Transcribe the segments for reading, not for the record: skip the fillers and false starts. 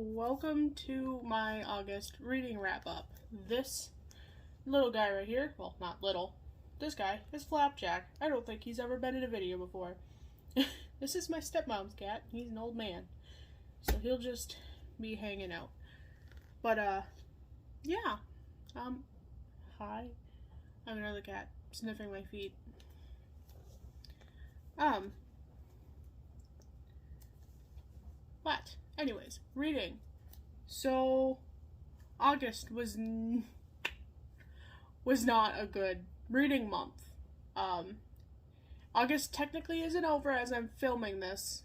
welcome to my August reading wrap-up. This little guy right here, well, not little, this guy is Flapjack. I don't think he's ever been in a video before. This is my stepmom's cat. He's an old man, so he'll just be hanging out. But, yeah. Hi. I have another cat sniffing my feet. But, anyways, reading. So, August was not a good reading month. August technically isn't over as I'm filming this.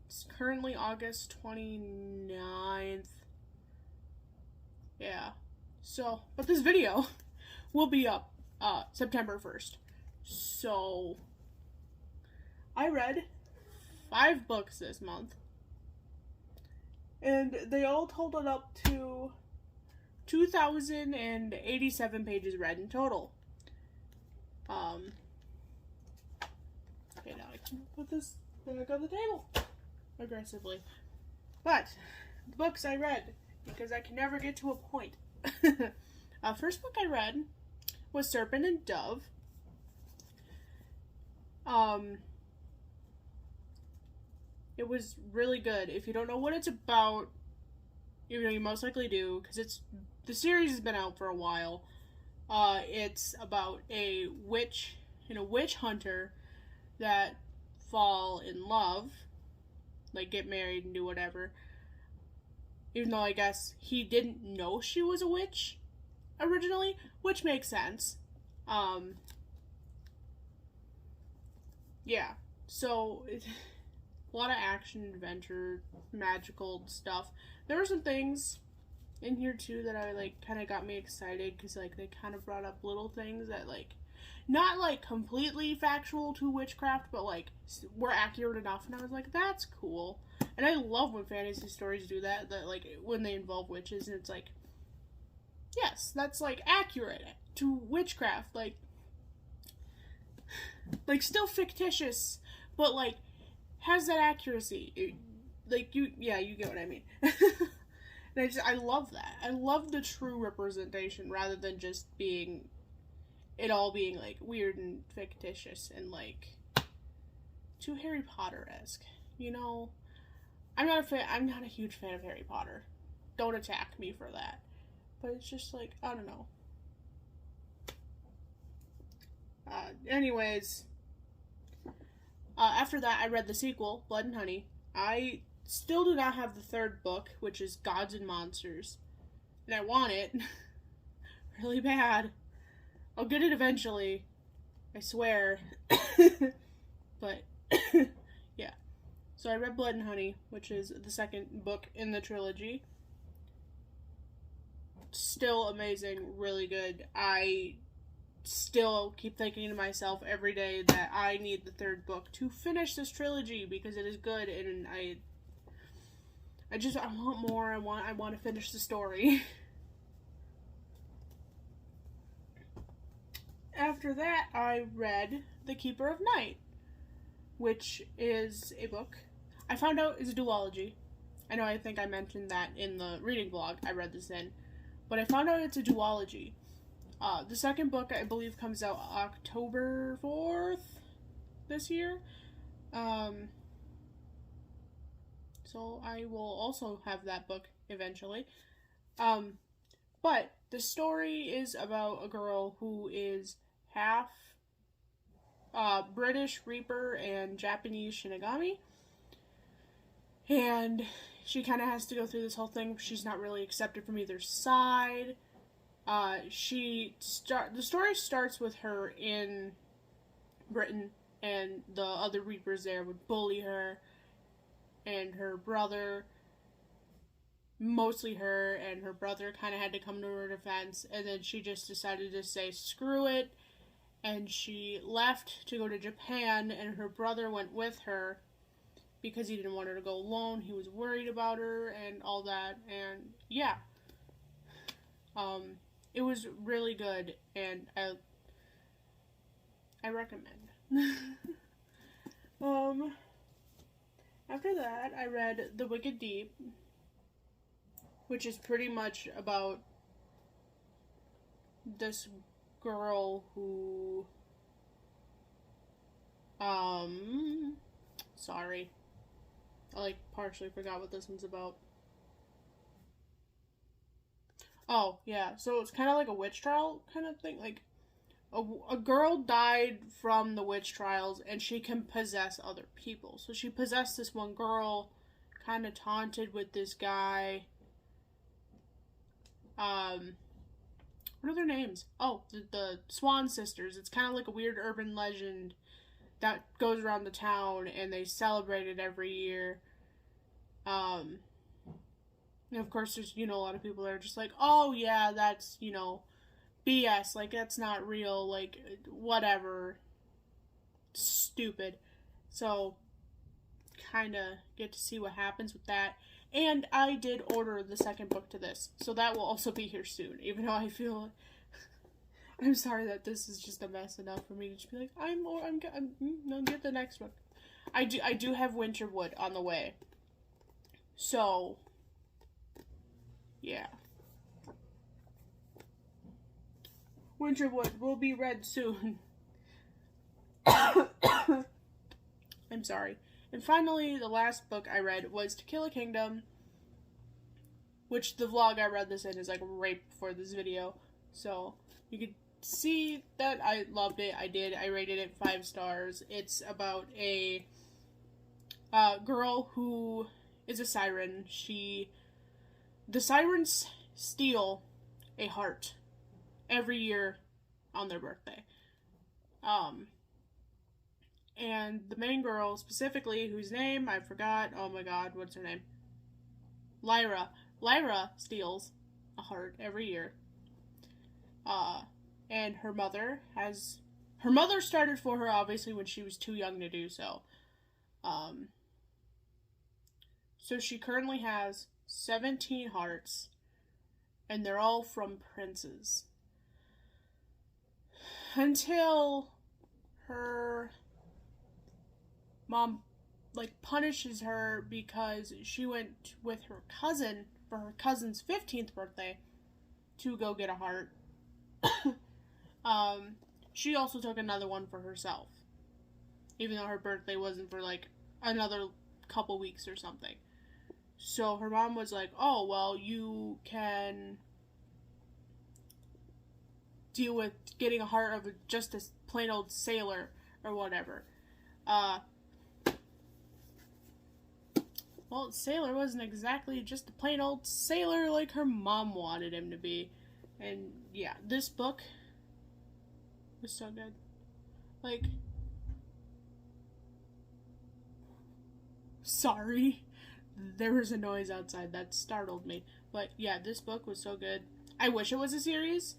It's currently August 29th. Yeah. So, but this video will be up September 1st. So, I read 5 books this month. And they all totaled up to 2,087 pages read in total. Okay, now I can put this back on the table aggressively. But the books I read, because I can never get to a point. First book I read was Serpent and Dove. It was really good. If you don't know what it's about, you most likely do, because the series has been out for a while. It's about a witch and a witch hunter that fall in love, like get married and do whatever. Even though I guess he didn't know she was a witch originally, which makes sense. Yeah. So, a lot of action, adventure, magical stuff. There were some things in here too that I kind of got me excited because they kind of brought up little things that not completely factual to witchcraft, but were accurate enough, and I was like, that's cool. And I love when fantasy stories do that when they involve witches, and it's yes, that's accurate to witchcraft, still fictitious, but has that accuracy. You get what I mean. And I love that. I love the true representation rather than just it all being weird and fictitious and too Harry Potter-esque. I'm not a huge fan of Harry Potter. Don't attack me for that. But it's just I don't know. Anyways, after that, I read the sequel, Blood and Honey. I still do not have the 3rd book, which is Gods and Monsters. And I want it. Really bad. I'll get it eventually. I swear. But, yeah. So I read Blood and Honey, which is the 2nd book in the trilogy. Still amazing. Really good. I still keep thinking to myself every day that I need the 3rd book to finish this trilogy because it is good, and I want more. I want to finish the story. After that, I read The Keeper of Night, which is a book I found out is a duology. I think I mentioned that in the reading vlog I read this in, but I found out it's a duology. The 2nd book, I believe, comes out October 4th this year. So I will also have that book eventually. But the story is about a girl who is half British Reaper and Japanese Shinigami. And she kind of has to go through this whole thing. She's not really accepted from either side. The story starts with her in Britain, and the other Reapers there would bully her, and her brother, mostly her, and her brother kind of had to come to her defense, and then she just decided to say screw it, and she left to go to Japan, and her brother went with her because he didn't want her to go alone. He was worried about her and all that, and yeah. It was really good, and I recommend. After that, I read The Wicked Deep, which is pretty much about this girl who, sorry. I, partially forgot what this one's about. Oh, yeah, so it's kind of like a witch trial kind of thing. Like, a girl died from the witch trials, and she can possess other people. So she possessed this one girl, kind of taunted with this guy. What are their names? Oh, the Swan Sisters. It's kind of like a weird urban legend that goes around the town, and they celebrate it every year. And of course, there's, a lot of people that are just like, oh, yeah, that's, BS. Like, that's not real. Like, whatever. Stupid. So, kind of get to see what happens with that. And I did order the second book to this, so that will also be here soon, even though I feel... I'm sorry that this is just a mess enough for me to just be like, no, get the next one. I do have Winterwood on the way. So, yeah. Winterwood will be read soon. I'm sorry. And finally, the last book I read was To Kill a Kingdom, which the vlog I read this in is like right before this video. So, you could see that I loved it. I did. I rated it 5 stars. It's about a girl who is a siren. The sirens steal a heart every year on their birthday. And the main girl, specifically, whose name I forgot, oh my god, what's her name? Lyra. Lyra steals a heart every year. And her mother started for her, obviously, when she was too young to do so. So she currently has 17 hearts, and they're all from princes. Until her mom, punishes her because she went with her cousin for her cousin's 15th birthday to go get a heart. She also took another one for herself, even though her birthday wasn't for, another couple weeks or something. So her mom was like, oh, well, you can deal with getting a heart of just a plain old sailor or whatever. Well, sailor wasn't exactly just a plain old sailor like her mom wanted him to be. And yeah, this book was so good. Sorry. There was a noise outside that startled me. But yeah, this book was so good. I wish it was a series.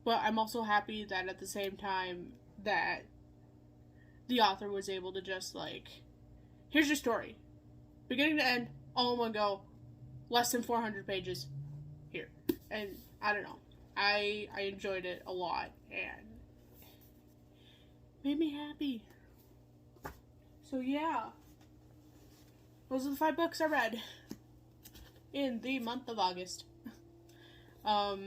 But I'm also happy that at the same time that the author was able to just here's your story. Beginning to end, all in one go. Less than 400 pages. Here. And I don't know. I enjoyed it a lot and made me happy. So yeah. Those are the 5 books I read in the month of August. Now.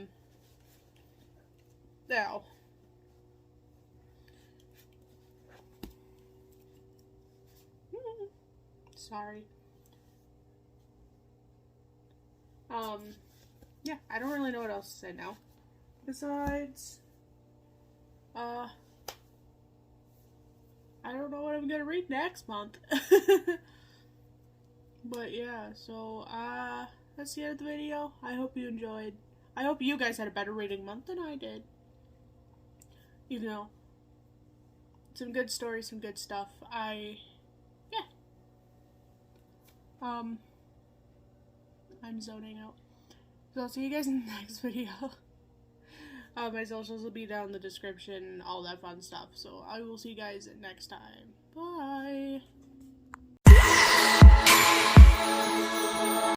Sorry. Yeah, I don't really know what else to say now. Besides, I don't know what I'm gonna read next month. But yeah, so, that's the end of the video. I hope you enjoyed. I hope you guys had a better reading month than I did. Even though, some good stories, some good stuff. Yeah. I'm zoning out. So I'll see you guys in the next video. My socials will be down in the description, all that fun stuff. So I will see you guys next time. Bye!